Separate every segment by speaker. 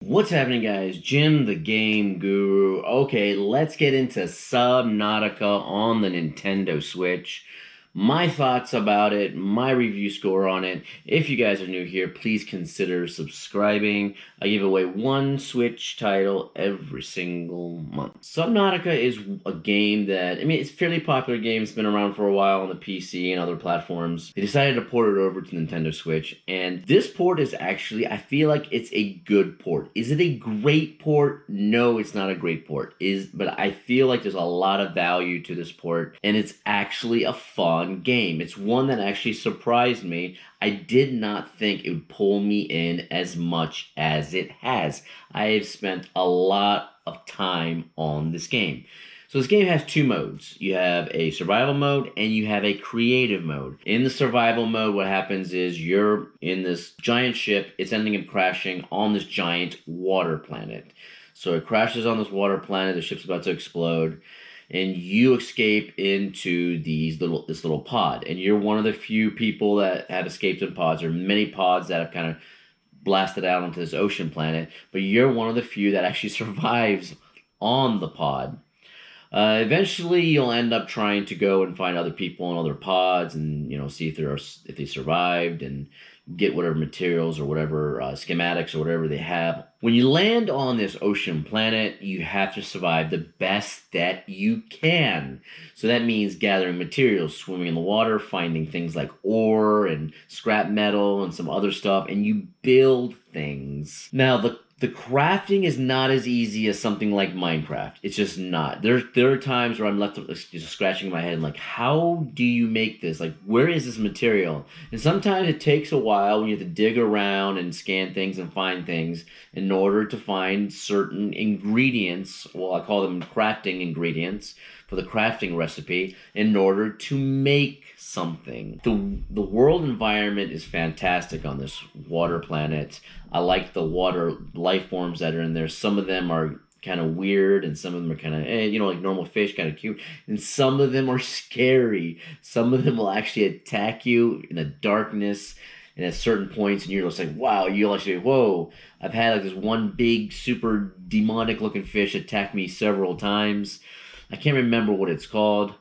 Speaker 1: What's happening, guys? Jim the Game Guru. Okay, let's get into Subnautica on the Nintendo Switch. My thoughts about it, my review score on it. If you guys are new here, please consider subscribing. I give away one Switch title every single month. Subnautica is a game that, it's a fairly popular game. It's been around for a while on the PC and other platforms. They decided to port it over to Nintendo Switch, and this port is actually, I feel like it's a good port. Is it a great port? No, it's not a great port. But I feel like there's a lot of value to this port, and it's actually a fun game. It's one that actually surprised me. I did not think it would pull me in as much as it has. I have spent a lot of time on this game. So this game has two modes. You have a survival mode and you have a creative mode. In the survival mode, what happens is you're in this giant ship. It's ending up crashing on this giant water planet. So it crashes on this water planet. The ship's about to explode. And you escape into this little pod. And you're one of the few people that have escaped in pods. There are many pods that have kind of blasted out onto this ocean planet. But you're one of the few that actually survives on the pod. Eventually, you'll end up trying to go and find other people in other pods and, see if they survived and get whatever materials or whatever schematics or whatever they have. When you land on this ocean planet, you have to survive the best that you can. So that means gathering materials, swimming in the water, finding things like ore and scrap metal and some other stuff, and you build things. Now, the crafting is not as easy as something like Minecraft. It's just not. There are times where I'm left just scratching my head and like, how do you make this? Like, where is this material? And sometimes it takes a while when you have to dig around and scan things and find things in order to find certain ingredients. Well, I call them crafting ingredients for the crafting recipe in order to make something. The world environment is fantastic on this water planet. I like the water life forms that are in there. Some of them are kind of weird and some of them are kind of, like normal fish, kind of cute. And some of them are scary. Some of them will actually attack you in the darkness and at certain points, and you're just like, wow, you'll actually, whoa. I've had like this one big, super demonic looking fish attack me several times. I can't remember what it's called.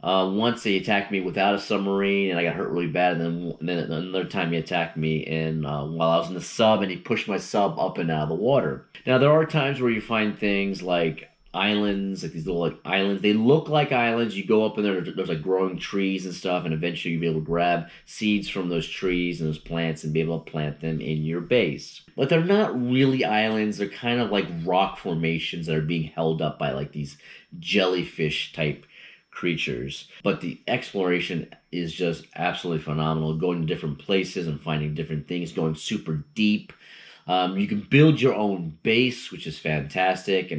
Speaker 1: Once they attacked me without a submarine, and I got hurt really bad. And then another time he attacked me, and while I was in the sub, and he pushed my sub up and out of the water. Now there are times where you find things like islands, like these little islands. They look like islands. You go up in there. There's like growing trees and stuff, and eventually you'll be able to grab seeds from those trees and those plants and be able to plant them in your base. But they're not really islands. They're kind of like rock formations that are being held up by like these jellyfish type creatures. But the exploration is just absolutely phenomenal. Going to different places and finding different things, going super deep. You can build your own base, which is fantastic.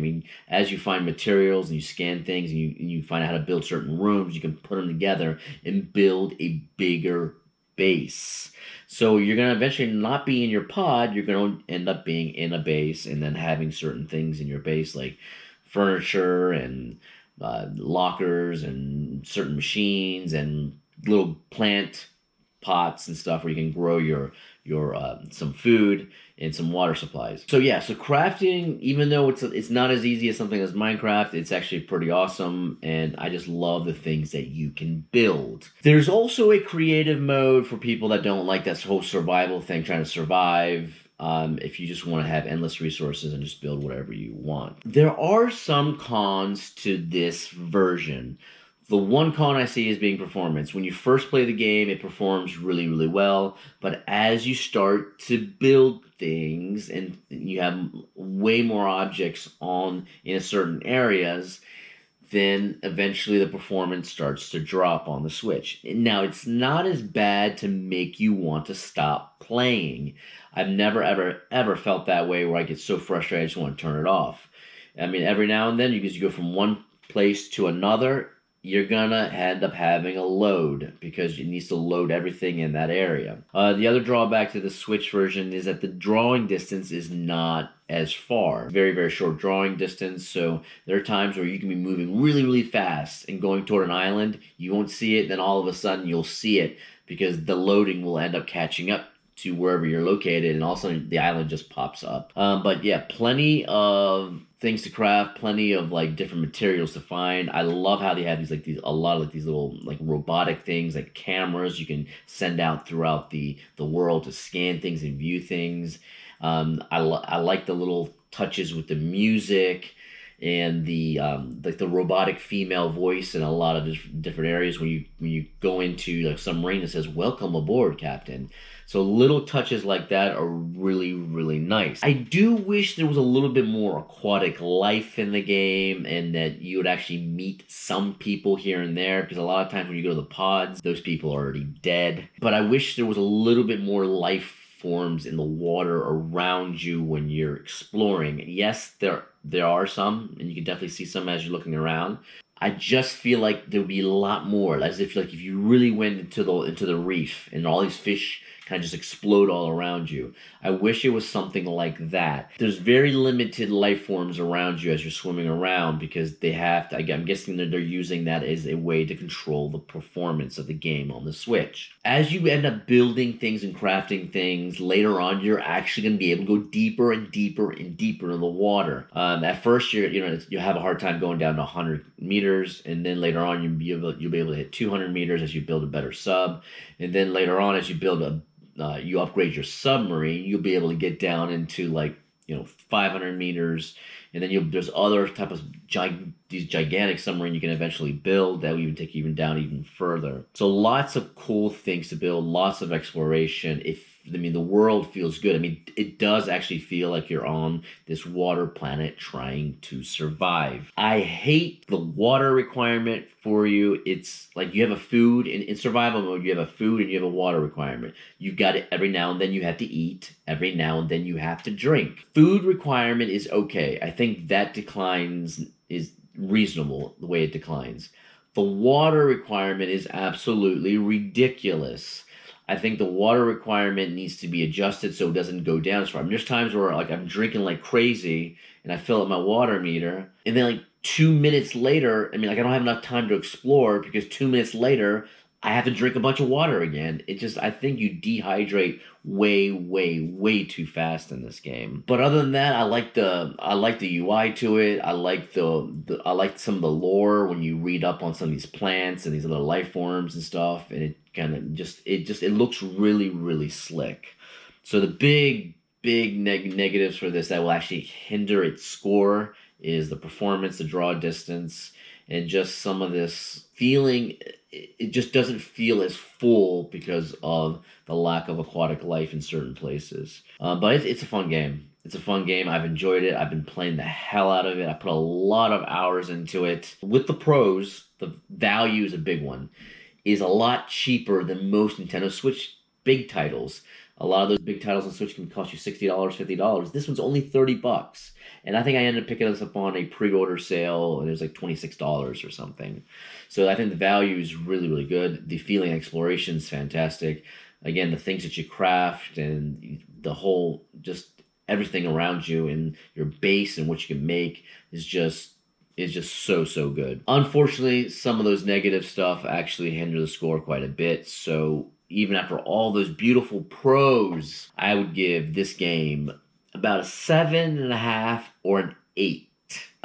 Speaker 1: As you find materials and you scan things and you find out how to build certain rooms, you can put them together and build a bigger base. So you're going to eventually not be in your pod. You're going to end up being in a base and then having certain things in your base like furniture and lockers and certain machines and little plant pots and stuff where you can grow your some food and some water supplies. So crafting, even though it's not as easy as something as Minecraft, it's actually pretty awesome, and I just love the things that you can build. There's also a creative mode for people that don't like that whole survival thing, trying to survive. If you just want to have endless resources and just build whatever you want. There are some cons to this version. The one con I see is being performance. When you first play the game, it performs really, really well. But as you start to build things and you have way more objects in certain areas, then eventually the performance starts to drop on the Switch. Now, it's not as bad to make you want to stop playing. I've never, ever felt that way where I get so frustrated I just want to turn it off. Every now and then, because you go from one place to another, you're gonna end up having a load because it needs to load everything in that area. The other drawback to the Switch version is that the drawing distance is not as far. Very, very short drawing distance, so there are times where you can be moving really, really fast and going toward an island. You won't see it, then all of a sudden you'll see it because the loading will end up catching up to wherever you're located, and all of a sudden the island just pops up. But yeah, plenty of things to craft, plenty of like different materials to find. I love how they have a lot of these little like robotic things, like cameras you can send out throughout the world to scan things and view things. I like the little touches with the music and the like the robotic female voice in a lot of different areas when you go into like submarine that says "Welcome aboard, Captain." So little touches like that are really, really nice. I do wish there was a little bit more aquatic life in the game, and that you would actually meet some people here and there, because a lot of times when you go to the pods, those people are already dead. But I wish there was a little bit more life forms in the water around you when you're exploring. Yes, there are some, and you can definitely see some as you're looking around. I just feel like there would be a lot more, as if like if you really went into the reef and all these fish kind of just explode all around you. I wish it was something like that. There's very limited life forms around you as you're swimming around, because they have to, I'm guessing that they're using that as a way to control the performance of the game on the Switch. As you end up building things and crafting things, later on you're actually going to be able to go deeper and deeper and deeper into the water. At first you'll have a hard time going down to 100 meters, and then later on you'll be able to hit 200 meters as you build a better sub, and then later on as you build you upgrade your submarine, you'll be able to get down into like 500 meters, and then there's other type of these gigantic submarine you can eventually build that will even take you down even further. So lots of cool things to build, lots of exploration. The world feels good. I mean, it does actually feel like you're on this water planet trying to survive. I hate the water requirement for you. It's like you have a food in survival mode. You have a food and you have a water requirement. You've got it every now and then. You have to eat. Every now and then you have to drink. Food requirement is okay. I think that is reasonable the way it declines. The water requirement is absolutely ridiculous. I think the water requirement needs to be adjusted so it doesn't go down as far. I mean, there's times where like I'm drinking like crazy and I fill up my water meter, and then like 2 minutes later, I don't have enough time to explore, because 2 minutes later I have to drink a bunch of water again. I think you dehydrate way, way, way too fast in this game. But other than that, I like the UI to it. I like I like some of the lore when you read up on some of these plants and these other life forms and stuff, and it kind of it looks really, really slick. So the big negatives for this that will actually hinder its score is the performance, the draw distance, and just some of this feeling. It just doesn't feel as full because of the lack of aquatic life in certain places. But it's a fun game. It's a fun game. I've enjoyed it. I've been playing the hell out of it. I put a lot of hours into it. With the pros, the value is a big one. Is a lot cheaper than most Nintendo Switch big titles. A lot of those big titles on Switch can cost you $60, $50. This one's only $30. And I think I ended up picking this up on a pre-order sale, and it was like $26 or something. So I think the value is really, really good. The feeling of exploration is fantastic. Again, the things that you craft and the whole, just everything around you and your base and what you can make is just so good. Unfortunately, some of those negative stuff actually hinder the score quite a bit. So even after all those beautiful pros, I would give this game about a 7.5 or an 8.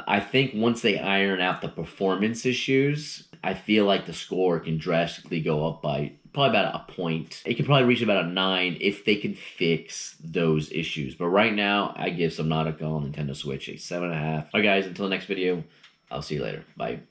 Speaker 1: I think once they iron out the performance issues, I feel like the score can drastically go up by probably about a point. It can probably reach about a 9 if they can fix those issues. But right now, I give Subnautica on Nintendo Switch a 7.5. Alright guys, until the next video, I'll see you later. Bye.